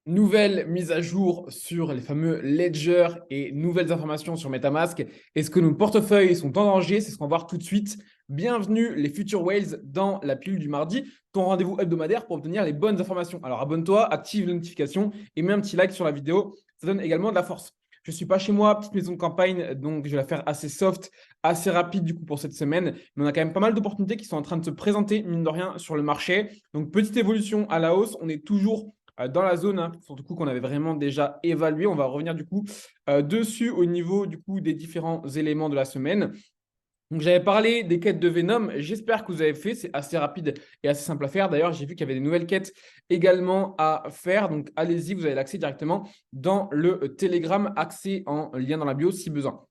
Nouvelle mise à jour sur les fameux ledgers et nouvelles informations sur MetaMask. Est-ce que nos portefeuilles sont en danger? C'est ce qu'on va voir tout de suite. Bienvenue les Future Whales dans la pilule du mardi, ton rendez-vous hebdomadaire pour obtenir les bonnes informations. Alors abonne-toi, active les notifications et mets un petit like sur la vidéo. Ça donne également de la force. Je ne suis pas chez moi, petite maison de campagne, donc je vais la faire assez soft, assez rapide du coup pour cette semaine. Mais on a quand même pas mal d'opportunités qui sont en train de se présenter, mine de rien, sur le marché. Donc petite évolution à la hausse. On est toujours dans la zone, hein, surtout qu'on avait vraiment déjà évalué. On va revenir du coup dessus au niveau du coup des différents éléments de la semaine. Donc, j'avais parlé des quêtes de Venom. J'espère que vous avez fait. C'est assez rapide et assez simple à faire. D'ailleurs, j'ai vu qu'il y avait des nouvelles quêtes également à faire. Donc, allez-y, vous avez l'accès directement dans le Telegram, accès en lien dans la bio si besoin.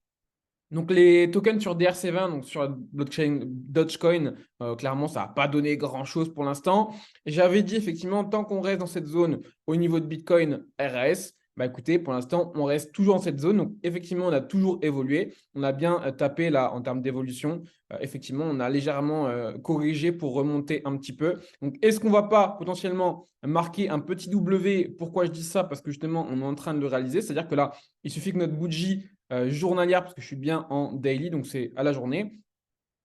Donc, les tokens sur DR7, donc sur la blockchain Dogecoin, clairement, ça n'a pas donné grand-chose pour l'instant. J'avais dit effectivement, tant qu'on reste dans cette zone au niveau de Bitcoin RS, bah écoutez, pour l'instant, on reste toujours dans cette zone. Donc, effectivement, on a toujours évolué. On a bien tapé là en termes d'évolution. Effectivement, on a légèrement corrigé pour remonter un petit peu. Donc, est-ce qu'on ne va pas potentiellement marquer un petit W? Pourquoi je dis ça? Parce que justement, on est en train de le réaliser. C'est-à-dire que là, il suffit que notre bougie journalière, parce que je suis bien en daily, donc c'est à la journée.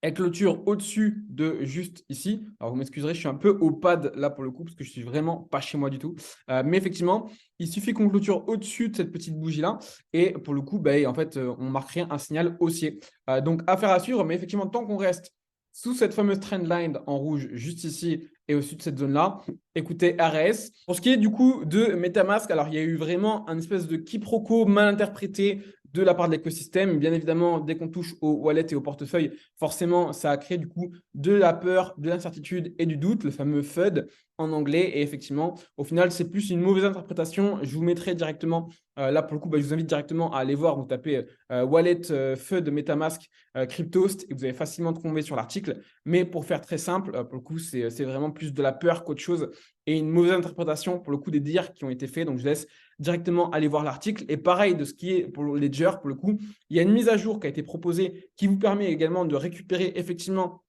Elle clôture au-dessus de juste ici. Alors, vous m'excuserez, je suis un peu au pad là pour le coup, parce que je suis vraiment pas chez moi du tout. Mais effectivement, il suffit qu'on clôture au-dessus de cette petite bougie-là. Et pour le coup, bah, en fait, on marquerait un signal haussier. Donc, affaire à suivre. Mais effectivement, tant qu'on reste sous cette fameuse trendline en rouge juste ici et au-dessus de cette zone-là, écoutez RS. Pour ce qui est du coup de MetaMask, alors il y a eu vraiment un espèce de quiproquo mal interprété de la part de l'écosystème. Bien évidemment, dès qu'on touche au wallet et au portefeuille, forcément, ça a créé du coup de la peur, de l'incertitude et du doute, le fameux FUD en anglais. Et effectivement, au final, c'est plus une mauvaise interprétation. Je vous mettrai directement, là pour le coup, je vous invite directement à aller voir. Vous tapez wallet FUD MetaMask Cryptost et vous allez facilement tomber sur l'article. Mais pour faire très simple, pour le coup, c'est vraiment plus de la peur qu'autre chose et une mauvaise interprétation pour le coup des dires qui ont été faits. Donc, je laisse directement aller voir l'article. Et pareil, de ce qui est pour Ledger, pour le coup, il y a une mise à jour qui a été proposée qui vous permet également de récupérer effectivement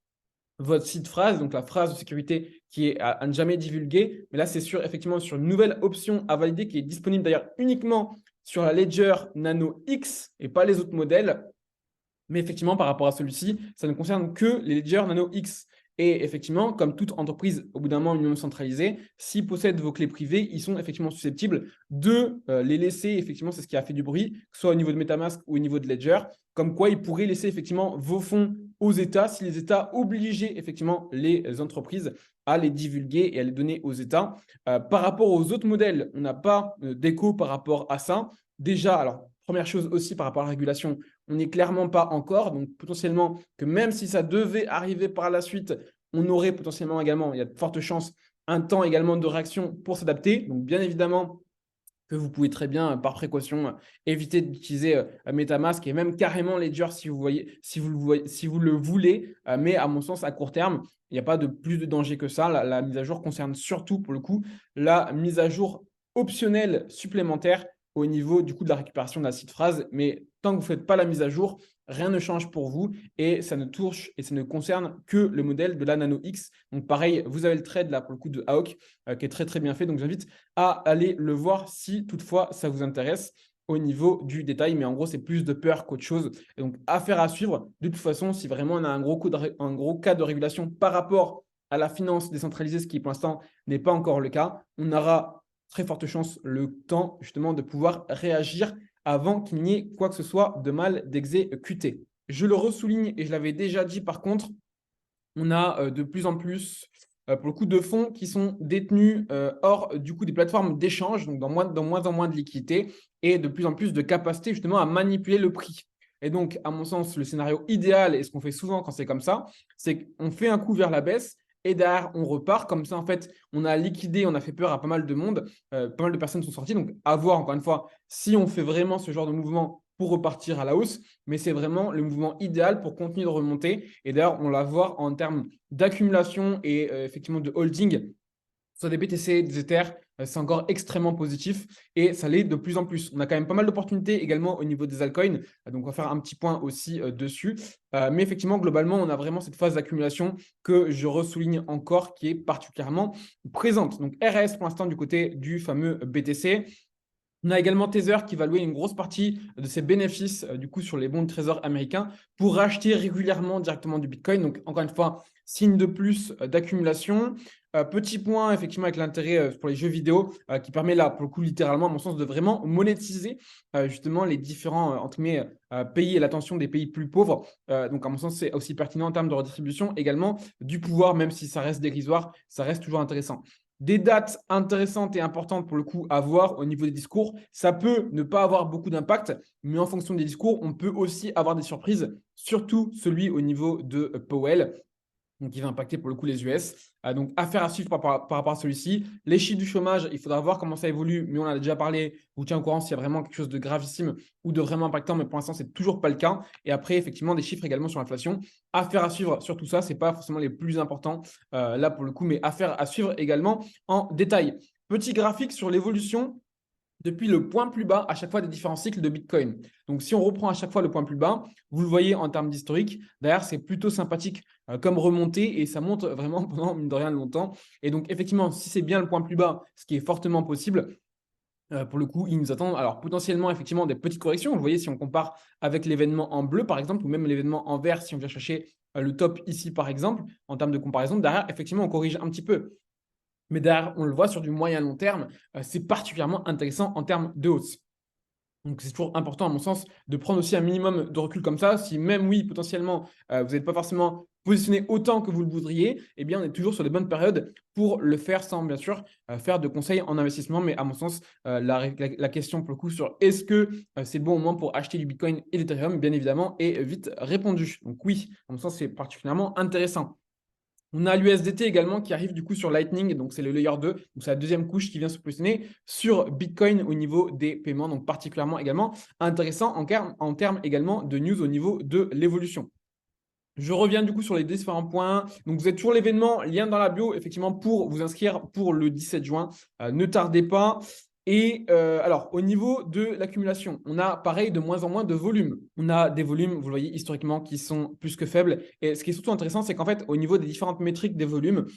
votre site phrase, donc la phrase de sécurité qui est à ne jamais divulguer. Mais là, c'est effectivement sur une nouvelle option à valider qui est disponible d'ailleurs uniquement sur la Ledger Nano X et pas les autres modèles. Mais effectivement, par rapport à celui-ci, ça ne concerne que les Ledger Nano X. Et effectivement, comme toute entreprise, au bout d'un moment, une union centralisée, s'ils possèdent vos clés privées, ils sont effectivement susceptibles de les laisser. Effectivement, c'est ce qui a fait du bruit, que ce soit au niveau de MetaMask ou au niveau de Ledger, comme quoi ils pourraient laisser effectivement vos fonds aux États si les États obligeaient effectivement les entreprises à les divulguer et à les donner aux États. Par rapport aux autres modèles, on n'a pas d'écho par rapport à ça. Déjà, alors, première chose aussi par rapport à la régulation, on n'est clairement pas encore. Donc, potentiellement, que même si ça devait arriver par la suite, on aurait potentiellement également, il y a de fortes chances, un temps également de réaction pour s'adapter. Donc, bien évidemment, que vous pouvez très bien, par précaution, éviter d'utiliser MetaMask et même carrément Ledger si vous voyez, si vous le voulez. Mais à mon sens, à court terme, il n'y a pas de plus de danger que ça. La mise à jour concerne surtout, pour le coup, la mise à jour optionnelle supplémentaire au niveau du coup de la récupération de la seed phrase. Mais tant que vous ne faites pas la mise à jour, rien ne change pour vous et ça ne touche et ça ne concerne que le modèle de la Nano X. Donc pareil, vous avez le trade là pour le coup de AOC qui est très très bien fait. Donc j'invite à aller le voir si toutefois ça vous intéresse au niveau du détail. Mais en gros, c'est plus de peur qu'autre chose. Et donc, affaire à suivre. De toute façon, si vraiment on a un gros cas de régulation par rapport à la finance décentralisée, ce qui pour l'instant n'est pas encore le cas, on aura très forte chance le temps justement de pouvoir réagir avant qu'il n'y ait quoi que ce soit de mal d'exécuter. Je le ressouligne et je l'avais déjà dit par contre, on a de plus en plus pour le coup de fonds qui sont détenus hors du coup des plateformes d'échange, donc dans moins en moins de liquidités et de plus en plus de capacité justement à manipuler le prix. Et donc, à mon sens, le scénario idéal, et ce qu'on fait souvent quand c'est comme ça, c'est qu'on fait un coup vers la baisse et derrière, on repart. Comme ça, en fait, on a liquidé, on a fait peur à pas mal de monde, pas mal de personnes sont sorties. Donc, à voir, encore une fois, si on fait vraiment ce genre de mouvement pour repartir à la hausse, mais c'est vraiment le mouvement idéal pour continuer de remonter. Et d'ailleurs, on la voit en termes d'accumulation et effectivement de holding sur des BTC, des Ethers, c'est encore extrêmement positif et ça l'est de plus en plus. On a quand même pas mal d'opportunités également au niveau des altcoins, donc on va faire un petit point aussi dessus. Mais effectivement, globalement, on a vraiment cette phase d'accumulation que je ressouligne encore qui est particulièrement présente. Donc RS pour l'instant du côté du fameux BTC. On a également Tether qui va louer une grosse partie de ses bénéfices du coup sur les bons de trésor américains pour racheter régulièrement directement du Bitcoin. Donc encore une fois, signe de plus d'accumulation. Petit point effectivement avec l'intérêt pour les jeux vidéo qui permet là pour le coup littéralement à mon sens de vraiment monétiser justement les différents entre guillemets pays et l'attention des pays plus pauvres. Donc à mon sens c'est aussi pertinent en termes de redistribution également du pouvoir, même si ça reste dérisoire, ça reste toujours intéressant. Des dates intéressantes et importantes pour le coup à voir au niveau des discours. Ça peut ne pas avoir beaucoup d'impact, mais en fonction des discours, on peut aussi avoir des surprises, surtout celui au niveau de Powell, donc qui va impacter pour le coup les US. Donc, affaire à suivre par rapport à celui-ci. Les chiffres du chômage, il faudra voir comment ça évolue, mais on en a déjà parlé. Je vous tiens au courant s'il y a vraiment quelque chose de gravissime ou de vraiment impactant, mais pour l'instant, ce n'est toujours pas le cas. Et après, effectivement, des chiffres également sur l'inflation. Affaire à suivre sur tout ça, ce n'est pas forcément les plus importants là pour le coup, mais affaire à suivre également en détail. Petit graphique sur l'évolution depuis le point plus bas à chaque fois des différents cycles de Bitcoin. Donc, si on reprend à chaque fois le point plus bas, vous le voyez en termes d'historique, derrière, c'est plutôt sympathique comme remontée et ça monte vraiment pendant, mine de rien, longtemps. Et donc, effectivement, si c'est bien le point plus bas, ce qui est fortement possible, pour le coup, il nous attend alors potentiellement effectivement des petites corrections. Vous voyez, si on compare avec l'événement en bleu, par exemple, ou même l'événement en vert, si on vient chercher le top ici, par exemple, en termes de comparaison, derrière, effectivement, on corrige un petit peu. Mais derrière, on le voit sur du moyen long terme, c'est particulièrement intéressant en termes de hausse. Donc, c'est toujours important, à mon sens, de prendre aussi un minimum de recul comme ça. Si même, oui, potentiellement, vous n'êtes pas forcément positionné autant que vous le voudriez, eh bien, on est toujours sur des bonnes périodes pour le faire sans, bien sûr, faire de conseils en investissement. Mais à mon sens, la question, pour le coup, sur est-ce que c'est le bon moment pour acheter du Bitcoin et l'Ethereum, bien évidemment, est vite répondue. Donc, oui, à mon sens, c'est particulièrement intéressant. On a l'USDT également qui arrive du coup sur Lightning, donc c'est le layer 2, donc c'est la deuxième couche qui vient se positionner sur Bitcoin au niveau des paiements, donc particulièrement également intéressant en termes également de news au niveau de l'évolution. Je reviens du coup sur les différents points. Donc, vous êtes toujours l'événement, lien dans la bio, effectivement, pour vous inscrire pour le 17 juin. Ne tardez pas. Et alors, au niveau de l'accumulation, on a pareil de moins en moins de volume. On a des volumes, vous le voyez historiquement, qui sont plus que faibles. Et ce qui est surtout intéressant, c'est qu'en fait, au niveau des différentes métriques des volumes,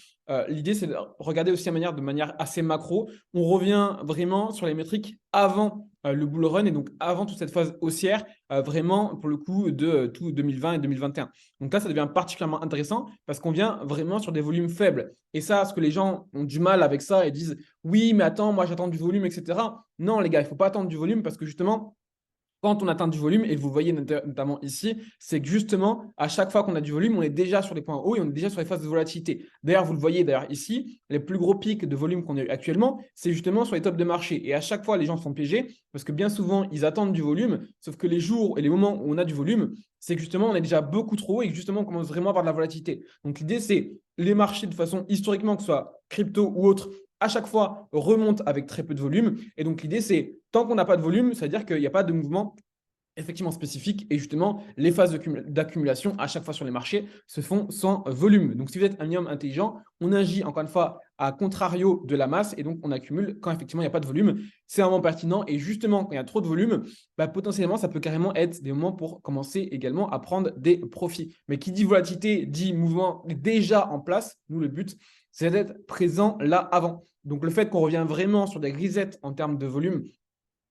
l'idée, c'est de regarder aussi de manière assez macro. On revient vraiment sur les métriques avant le bull run et donc avant toute cette phase haussière, vraiment pour le coup de tout 2020 et 2021. Donc là, ça devient particulièrement intéressant parce qu'on vient vraiment sur des volumes faibles. Et ça, ce que les gens ont du mal avec ça et disent oui, mais attends, moi j'attends du volume, etc. Non, les gars, il ne faut pas attendre du volume parce que justement, quand on atteint du volume, et vous le voyez notamment ici, c'est que justement, à chaque fois qu'on a du volume, on est déjà sur les points hauts et on est déjà sur les phases de volatilité. D'ailleurs, vous le voyez d'ailleurs ici, les plus gros pics de volume qu'on a eu actuellement, c'est justement sur les tops de marché. Et à chaque fois, les gens sont piégés parce que bien souvent, ils attendent du volume, sauf que les jours et les moments où on a du volume, c'est que justement, on est déjà beaucoup trop haut et que justement, on commence vraiment à avoir de la volatilité. Donc, l'idée, c'est les marchés de façon historiquement, que ce soit crypto ou autre, à chaque fois remontent avec très peu de volume. Et donc, l'idée, c'est tant qu'on n'a pas de volume, c'est-à-dire qu'il n'y a pas de mouvement effectivement spécifique et justement les phases d'accumulation à chaque fois sur les marchés se font sans volume. Donc si vous êtes un minimum intelligent, on agit encore une fois à contrario de la masse et donc on accumule quand effectivement il n'y a pas de volume. C'est un moment pertinent et justement quand il y a trop de volume, potentiellement ça peut carrément être des moments pour commencer également à prendre des profits. Mais qui dit volatilité dit mouvement déjà en place. Nous le but c'est d'être présent là avant. Donc le fait qu'on revient vraiment sur des grisettes en termes de volume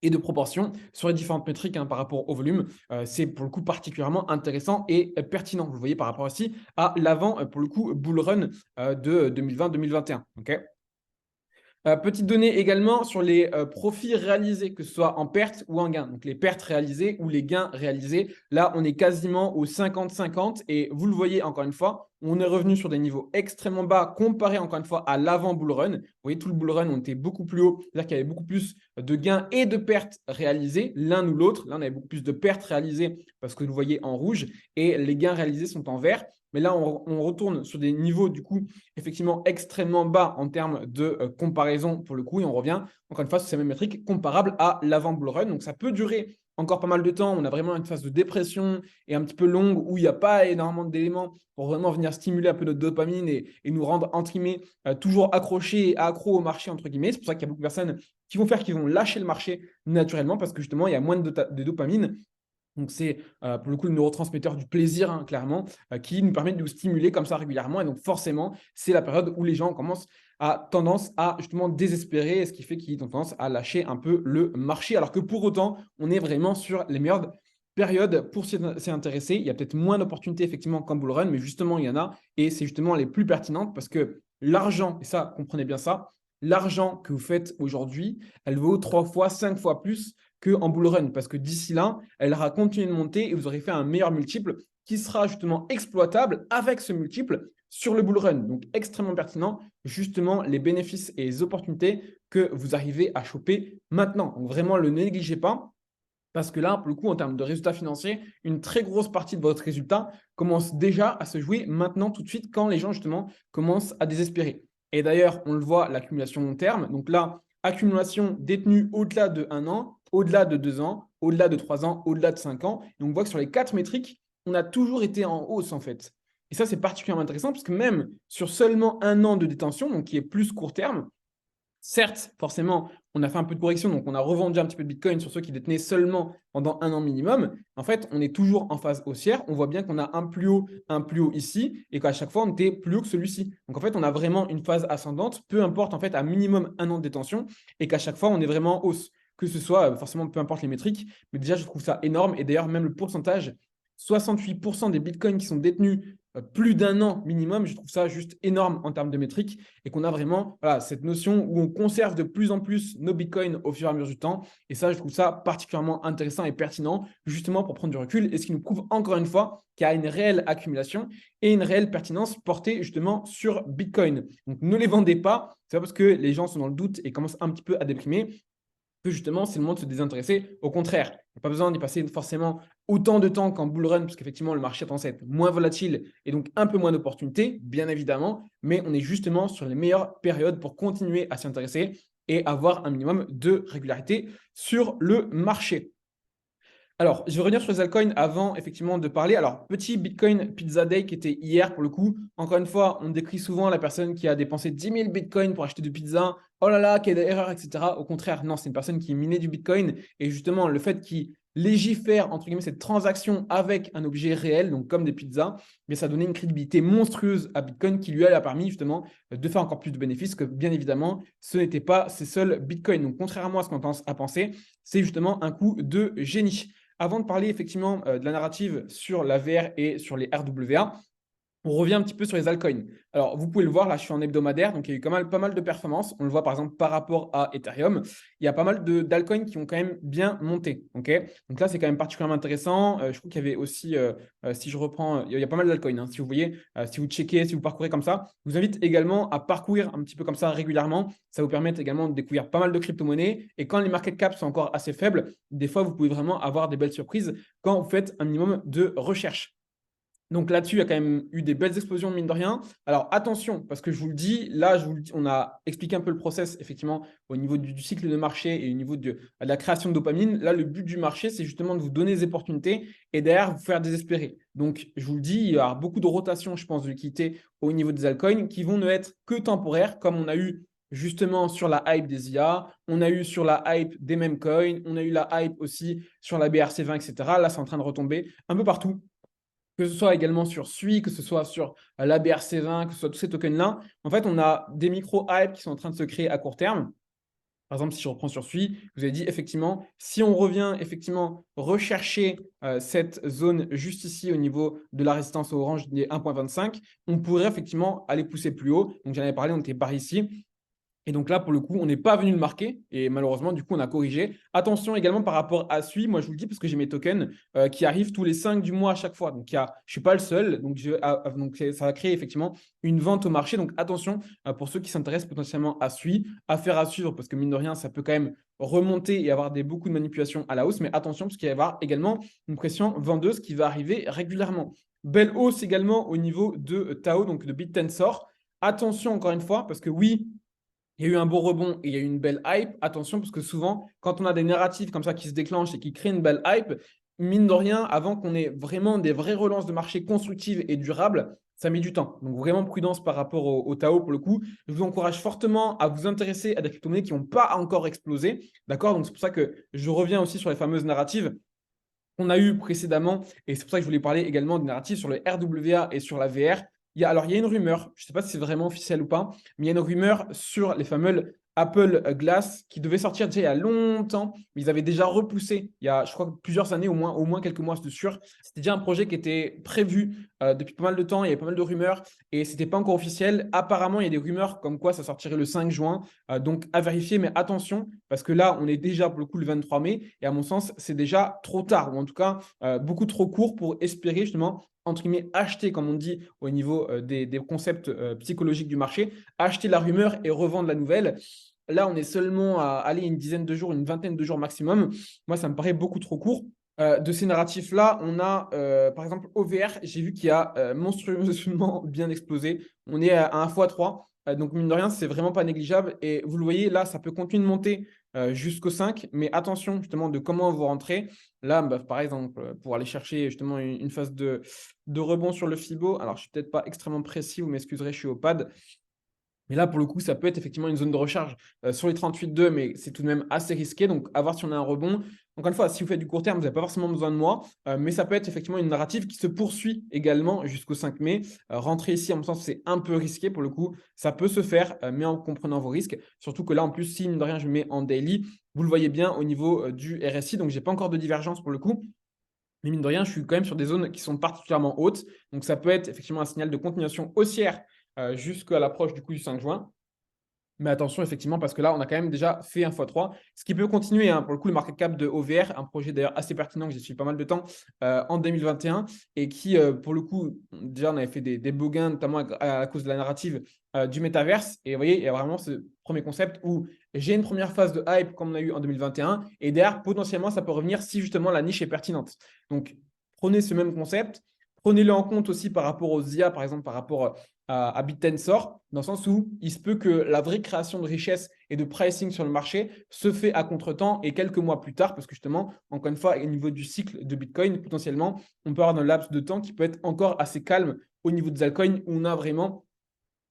et de proportion sur les différentes métriques par rapport au volume, c'est pour le coup particulièrement intéressant et pertinent. Vous le voyez par rapport aussi à l'avant, pour le coup, bull run de 2020-2021. Okay. Petite donnée également sur les profits réalisés, que ce soit en perte ou en gain. Donc les pertes réalisées ou les gains réalisés. Là, on est quasiment au 50-50 et vous le voyez encore une fois, on est revenu sur des niveaux extrêmement bas comparé encore une fois à l'avant bull run. Vous voyez, tout le bull run, on était beaucoup plus haut, c'est-à-dire qu'il y avait beaucoup plus de gains et de pertes réalisées, l'un ou l'autre. Là, on avait beaucoup plus de pertes réalisées parce que vous le voyez en rouge et les gains réalisés sont en vert. Mais là, on retourne sur des niveaux, du coup, effectivement extrêmement bas en termes de comparaison pour le coup. Et on revient encore une fois, sur ces mêmes métriques comparables à l'avant bull run. Donc, ça peut durer encore pas mal de temps. On a vraiment une phase de dépression et un petit peu longue où il n'y a pas énormément d'éléments pour vraiment venir stimuler un peu notre dopamine et nous rendre, entre guillemets, toujours accrochés et accros au marché, entre guillemets. C'est pour ça qu'il y a beaucoup de personnes qui vont lâcher le marché naturellement parce que justement, il y a moins de dopamine. Donc, c'est pour le coup le neurotransmetteur du plaisir, hein, clairement, qui nous permet de nous stimuler comme ça régulièrement. Et donc, forcément, c'est la période où les gens commencent à tendance à justement désespérer, ce qui fait qu'ils ont tendance à lâcher un peu le marché. Alors que pour autant, on est vraiment sur les meilleures périodes pour s'y intéresser. Il y a peut-être moins d'opportunités effectivement qu'en bull run, mais justement, il y en a. Et c'est justement les plus pertinentes parce que l'argent, et ça, comprenez bien ça, l'argent que vous faites aujourd'hui, elle vaut 3 fois, 5 fois plus qu'en bull run parce que d'ici là, elle aura continué de monter et vous aurez fait un meilleur multiple qui sera justement exploitable avec ce multiple sur le bull run. Donc, extrêmement pertinent, justement, les bénéfices et les opportunités que vous arrivez à choper maintenant. Donc, vraiment, ne le négligez pas. Parce que là, pour le coup, en termes de résultats financiers, une très grosse partie de votre résultat commence déjà à se jouer maintenant, tout de suite, quand les gens, justement, commencent à désespérer. Et d'ailleurs, on le voit, l'accumulation long terme. Donc là, accumulation détenue au-delà de 1 an, au-delà de 2 ans, au-delà de 3 ans, au-delà de 5 ans. Et on voit que sur les 4 métriques, on a toujours été en hausse, en fait. Et ça, c'est particulièrement intéressant parce que même sur seulement 1 an de détention, donc qui est plus court terme, certes, forcément, on a fait un peu de correction, donc on a revendu un petit peu de Bitcoin sur ceux qui détenaient seulement pendant 1 an minimum. En fait, on est toujours en phase haussière. On voit bien qu'on a un plus haut ici, et qu'à chaque fois, on était plus haut que celui-ci. Donc en fait, on a vraiment une phase ascendante, peu importe en fait, à minimum 1 an de détention, et qu'à chaque fois, on est vraiment en hausse. Que ce soit, forcément, peu importe les métriques, mais déjà, je trouve ça énorme. Et d'ailleurs, même le pourcentage, 68% des Bitcoins qui sont détenus plus d'1 an minimum, je trouve ça juste énorme en termes de métriques et qu'on a vraiment voilà, cette notion où on conserve de plus en plus nos bitcoins au fur et à mesure du temps. Et ça, je trouve ça particulièrement intéressant et pertinent justement pour prendre du recul et ce qui nous prouve encore une fois qu'il y a une réelle accumulation et une réelle pertinence portée justement sur Bitcoin. Donc, ne les vendez pas. C'est pas parce que les gens sont dans le doute et commencent un petit peu à déprimer que justement, c'est le moment de se désintéresser. Au contraire, il n'y a pas besoin d'y passer forcément autant de temps qu'en bull run, parce qu'effectivement, le marché a tendance à être moins volatile et donc un peu moins d'opportunités, bien évidemment, mais on est justement sur les meilleures périodes pour continuer à s'y intéresser et avoir un minimum de régularité sur le marché. Alors, je vais revenir sur les altcoins avant effectivement de parler. Alors, petit Bitcoin Pizza Day qui était hier pour le coup. Encore une fois, on décrit souvent la personne qui a dépensé 10 000 Bitcoins pour acheter de pizza. Oh là là, quelle erreur, etc. Au contraire, non, c'est une personne qui minait du Bitcoin. Et justement, le fait qu'il légifère, entre guillemets, cette transaction avec un objet réel, donc comme des pizzas, mais ça donnait une crédibilité monstrueuse à Bitcoin qui lui a permis justement de faire encore plus de bénéfices que bien évidemment, ce n'était pas ses seuls Bitcoins. Donc, contrairement à ce qu'on tendance à penser, c'est justement un coup de génie. Avant de parler effectivement de la narrative sur la VR et sur les RWA, on revient un petit peu sur les altcoins. Alors, vous pouvez le voir, là, je suis en hebdomadaire, donc il y a eu pas mal de performances. On le voit par exemple par rapport à Ethereum. Il y a pas mal d'altcoins qui ont quand même bien monté. Okay, donc là, c'est quand même particulièrement intéressant. Je trouve qu'il y avait aussi, si je reprends, il y a pas mal d'altcoins. Hein, si vous voyez, si vous checkez, si vous parcourez comme ça, je vous invite également à parcourir un petit peu comme ça régulièrement. Ça vous permet également de découvrir pas mal de crypto-monnaies. Et quand les market caps sont encore assez faibles, des fois, vous pouvez vraiment avoir des belles surprises quand vous faites un minimum de recherche. Donc là-dessus, il y a quand même eu des belles explosions, mine de rien. Alors attention, parce que je vous le dis, là, on a expliqué un peu le process, effectivement, au niveau du cycle de marché et au niveau de la création de dopamine. Là, le but du marché, c'est justement de vous donner des opportunités et derrière, vous faire désespérer. Donc, je vous le dis, il y aura beaucoup de rotation, je pense, de liquidité au niveau des altcoins qui vont ne être que temporaires, comme on a eu justement sur la hype des IA, on a eu sur la hype des meme coins, on a eu la hype aussi sur la BRC20, etc. Là, c'est en train de retomber un peu partout, que ce soit également sur SUI, que ce soit sur la BRC20, que ce soit tous ces tokens-là. En fait, on a des micro-hypes qui sont en train de se créer à court terme. Par exemple, si je reprends sur SUI, vous avez dit effectivement, si on revient effectivement rechercher cette zone juste ici au niveau de la résistance au orange des 1.25, on pourrait effectivement aller pousser plus haut. Donc, j'en avais parlé, on était par ici. Et donc là, pour le coup, on n'est pas venu le marquer et malheureusement, du coup, on a corrigé. Attention également par rapport à SUI, moi je vous le dis parce que j'ai mes tokens qui arrivent tous les 5 du mois à chaque fois. Donc, je ne suis pas le seul. Donc, ça va créer effectivement une vente au marché. Donc, attention pour ceux qui s'intéressent potentiellement à SUI, affaire à suivre parce que mine de rien, ça peut quand même remonter et avoir beaucoup de manipulations à la hausse. Mais attention parce qu'il va y avoir également une pression vendeuse qui va arriver régulièrement. Belle hausse également au niveau de Tao, donc de BitTensor. Attention encore une fois parce que oui, il y a eu un beau rebond et il y a eu une belle hype. Attention, parce que souvent, quand on a des narratifs comme ça qui se déclenchent et qui créent une belle hype, mine de rien, avant qu'on ait vraiment des vraies relances de marché constructives et durables, ça met du temps. Donc, vraiment prudence par rapport au Tao pour le coup. Je vous encourage fortement à vous intéresser à des crypto-monnaies qui n'ont pas encore explosé. D'accord? Donc, c'est pour ça que je reviens aussi sur les fameuses narratives qu'on a eues précédemment. Et c'est pour ça que je voulais parler également des narratives sur le RWA et sur la VR. Alors, il y a une rumeur, je ne sais pas si c'est vraiment officiel ou pas, mais il y a une rumeur sur les fameux Apple Glass qui devait sortir déjà il y a longtemps, mais ils avaient déjà repoussé il y a, je crois, plusieurs années, au moins quelques mois, c'est sûr. C'était déjà un projet qui était prévu depuis pas mal de temps, il y avait pas mal de rumeurs et ce n'était pas encore officiel. Apparemment, il y a des rumeurs comme quoi ça sortirait le 5 juin, donc à vérifier, mais attention, parce que là, on est déjà pour le coup le 23 mai et à mon sens, c'est déjà trop tard, ou en tout cas beaucoup trop court pour espérer justement entre guillemets, acheter, comme on dit au niveau des concepts psychologiques du marché, acheter la rumeur et revendre la nouvelle. Là, on est seulement à aller une dizaine de jours, une vingtaine de jours maximum. Moi, ça me paraît beaucoup trop court. De ces narratifs-là, on a par exemple OVR, j'ai vu qu'il a monstrueusement bien explosé. On est à 1 x 3. Donc, mine de rien, c'est vraiment pas négligeable. Et vous le voyez, là, ça peut continuer de monter jusqu'au 5. Mais attention, justement, de comment vous rentrez. Là, bah, par exemple, pour aller chercher justement une phase de rebond sur le FIBO. Alors, je ne suis peut-être pas extrêmement précis, vous m'excuserez, je suis au pad. Mais là, pour le coup, ça peut être effectivement une zone de recharge sur les 38,2, mais c'est tout de même assez risqué. Donc, à voir si on a un rebond. Encore une fois, si vous faites du court terme, vous n'avez pas forcément besoin de moi, mais ça peut être effectivement une narrative qui se poursuit également jusqu'au 5 mai. Rentrer ici, en mon sens, c'est un peu risqué pour le coup. Ça peut se faire, mais en comprenant vos risques. Surtout que là, en plus, si, mine de rien, je me mets en daily, vous le voyez bien au niveau du RSI. Donc, je n'ai pas encore de divergence pour le coup. Mais mine de rien, je suis quand même sur des zones qui sont particulièrement hautes. Donc, ça peut être effectivement un signal de continuation haussière jusqu'à l'approche du coup du 5 juin. Mais attention, effectivement, parce que là, on a quand même déjà fait 1 x 3, ce qui peut continuer. Pour le coup, le market cap de OVR, un projet d'ailleurs assez pertinent que j'ai suivi pas mal de temps en 2021 et qui, pour le coup, déjà, on avait fait des beaux gains, notamment à cause de la narrative du métaverse. Et vous voyez, il y a vraiment ce premier concept où j'ai une première phase de hype comme on a eu en 2021 et derrière, potentiellement, ça peut revenir si justement la niche est pertinente. Donc, prenez ce même concept. Prenez-le en compte aussi par rapport aux IA, par exemple, par rapport à BitTensor, dans le sens où il se peut que la vraie création de richesse et de pricing sur le marché se fait à contre-temps et quelques mois plus tard, parce que justement, encore une fois, au niveau du cycle de Bitcoin, potentiellement, on peut avoir un laps de temps qui peut être encore assez calme au niveau des altcoins où on a vraiment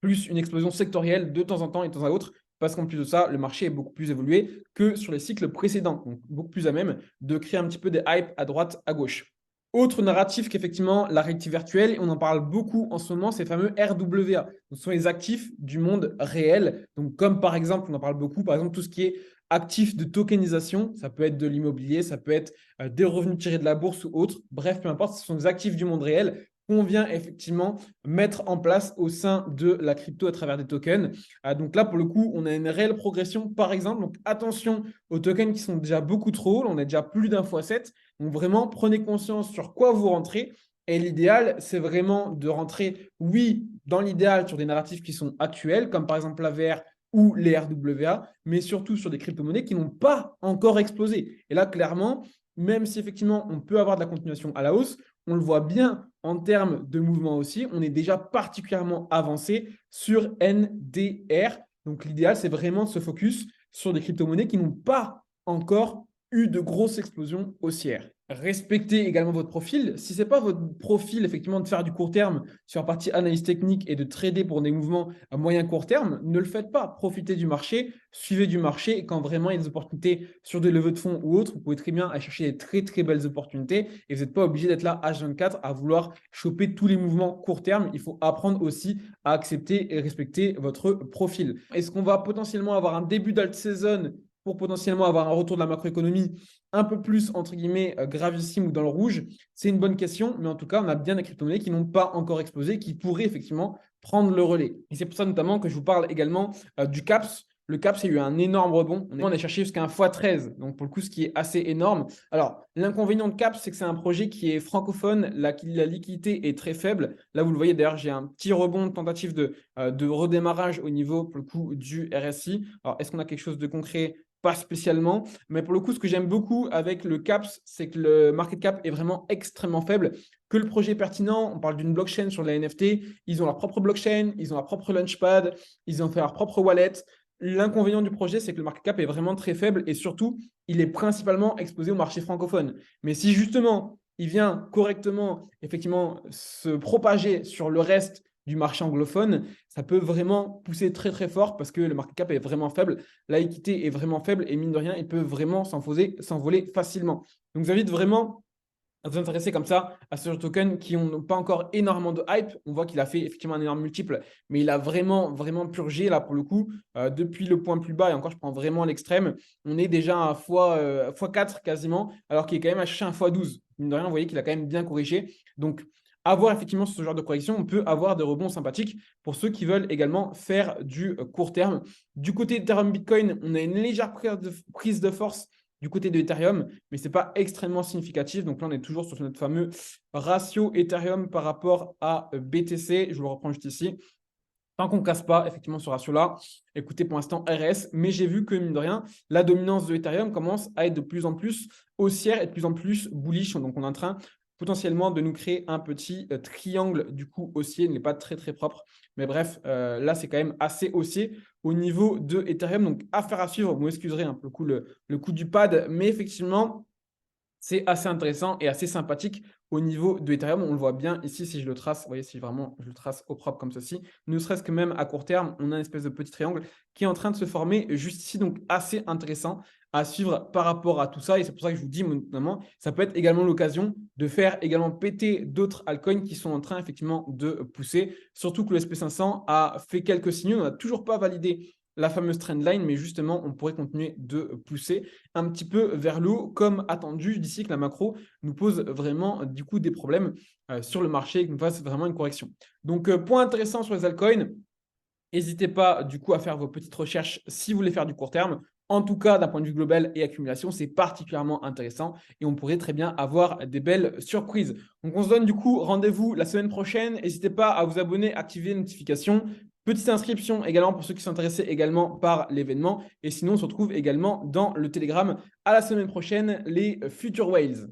plus une explosion sectorielle de temps en temps et de temps à autre, parce qu'en plus de ça, le marché est beaucoup plus évolué que sur les cycles précédents, donc beaucoup plus à même de créer un petit peu des hypes à droite, à gauche. Autre narratif qu'effectivement, la réalité virtuelle, et on en parle beaucoup en ce moment, c'est les fameux RWA. Ce sont les actifs du monde réel. Donc, comme par exemple, on en parle beaucoup, par exemple, tout ce qui est actifs de tokenisation, ça peut être de l'immobilier, ça peut être des revenus tirés de la bourse ou autre. Bref, peu importe, ce sont des actifs du monde réel qu'on vient effectivement mettre en place au sein de la crypto à travers des tokens. Donc là, pour le coup, on a une réelle progression, par exemple. Donc attention aux tokens qui sont déjà beaucoup trop hauts. On est déjà plus d'un fois 7. Donc vraiment, prenez conscience sur quoi vous rentrez. Et l'idéal, c'est vraiment de rentrer, oui, dans l'idéal, sur des narratifs qui sont actuels, comme par exemple la VR ou les RWA, mais surtout sur des crypto-monnaies qui n'ont pas encore explosé. Et là, clairement, même si effectivement on peut avoir de la continuation à la hausse, on le voit bien en termes de mouvement aussi, on est déjà particulièrement avancé sur NDR. Donc l'idéal, c'est vraiment de se focus sur des crypto-monnaies qui n'ont pas encore eu de grosses explosions haussières. Respectez également votre profil. Si ce n'est pas votre profil, effectivement, de faire du court terme sur la partie analyse technique et de trader pour des mouvements à moyen court terme, ne le faites pas. Profitez du marché, suivez du marché. Et quand vraiment il y a des opportunités sur des levées de fonds ou autres, vous pouvez très bien aller chercher des très, très belles opportunités. Et vous n'êtes pas obligé d'être là H24 à vouloir choper tous les mouvements court terme. Il faut apprendre aussi à accepter et respecter votre profil. Est-ce qu'on va potentiellement avoir un début d'alt saison pour potentiellement avoir un retour de la macroéconomie un peu plus, entre guillemets, gravissime ou dans le rouge? C'est une bonne question, mais en tout cas, on a bien des crypto-monnaies qui n'ont pas encore explosé, qui pourraient effectivement prendre le relais. Et c'est pour ça notamment que je vous parle également du CAPS. Le CAPS, il y a eu un énorme rebond. On est cherché jusqu'à un x13, donc pour le coup, ce qui est assez énorme. Alors, l'inconvénient de CAPS, c'est que c'est un projet qui est francophone, la liquidité est très faible. Là, vous le voyez, d'ailleurs, j'ai un petit rebond de tentative de redémarrage au niveau, pour le coup, du RSI. Alors, est-ce qu'on a quelque chose de concret? Pas spécialement, mais pour le coup, ce que j'aime beaucoup avec le CAPS, c'est que le market cap est vraiment extrêmement faible, que le projet est pertinent. On parle d'une blockchain sur la NFT, ils ont leur propre blockchain, ils ont leur propre launchpad, ils ont fait leur propre wallet. L'inconvénient du projet, c'est que le market cap est vraiment très faible et surtout, il est principalement exposé au marché francophone. Mais si justement, il vient correctement, effectivement, se propager sur le reste du marché anglophone, ça peut vraiment pousser très très fort parce que le market cap est vraiment faible, la équité est vraiment faible et mine de rien, il peut vraiment s'envoler facilement. Donc, je vous invite vraiment à vous intéresser comme ça à ce token qui n'ont pas encore énormément de hype. On voit qu'il a fait effectivement un énorme multiple, mais il a vraiment, vraiment purgé là pour le coup. Depuis le point plus bas, et encore je prends vraiment l'extrême, on est déjà à x4 quasiment, alors qu'il est quand même à chercher un x12. Mine de rien, vous voyez qu'il a quand même bien corrigé. Donc, avoir effectivement ce genre de correction, on peut avoir des rebonds sympathiques pour ceux qui veulent également faire du court terme. Du côté d'Ethereum Bitcoin, on a une légère prise de force du côté de Ethereum, mais ce n'est pas extrêmement significatif. Donc là, on est toujours sur notre fameux ratio Ethereum par rapport à BTC. Je vous le reprends juste ici. Tant qu'on ne casse pas effectivement ce ratio-là, écoutez, pour l'instant, RS, mais j'ai vu que, mine de rien, la dominance de Ethereum commence à être de plus en plus haussière et de plus en plus bullish. Donc, on est en train potentiellement de nous créer un petit triangle du coup haussier. Il n'est pas très, très propre. Mais bref, là, c'est quand même assez haussier au niveau de Ethereum. Donc, affaire à suivre. Vous m'excuserez un peu le coup du pad, mais effectivement, c'est assez intéressant et assez sympathique au niveau de Ethereum. On le voit bien ici, si je le trace, vous voyez, si vraiment je le trace au propre comme ceci, ne serait-ce que même à court terme, on a une espèce de petit triangle qui est en train de se former juste ici, donc assez intéressant à suivre par rapport à tout ça. Et c'est pour ça que je vous dis, notamment, ça peut être également l'occasion de faire également péter d'autres altcoins qui sont en train effectivement de pousser, surtout que le SP500 a fait quelques signaux, on n'a toujours pas validé la fameuse trendline, mais justement, on pourrait continuer de pousser un petit peu vers le haut, comme attendu d'ici que la macro nous pose vraiment du coup des problèmes sur le marché et qu'on fasse vraiment une correction. Donc, point intéressant sur les altcoins, n'hésitez pas du coup à faire vos petites recherches si vous voulez faire du court terme. En tout cas, d'un point de vue global et accumulation, c'est particulièrement intéressant et on pourrait très bien avoir des belles surprises. Donc, on se donne du coup rendez-vous la semaine prochaine. N'hésitez pas à vous abonner, activer les notifications. Petite inscription également pour ceux qui sont intéressés également par l'événement. Et sinon, on se retrouve également dans le Telegram à la semaine prochaine, les Future Whales.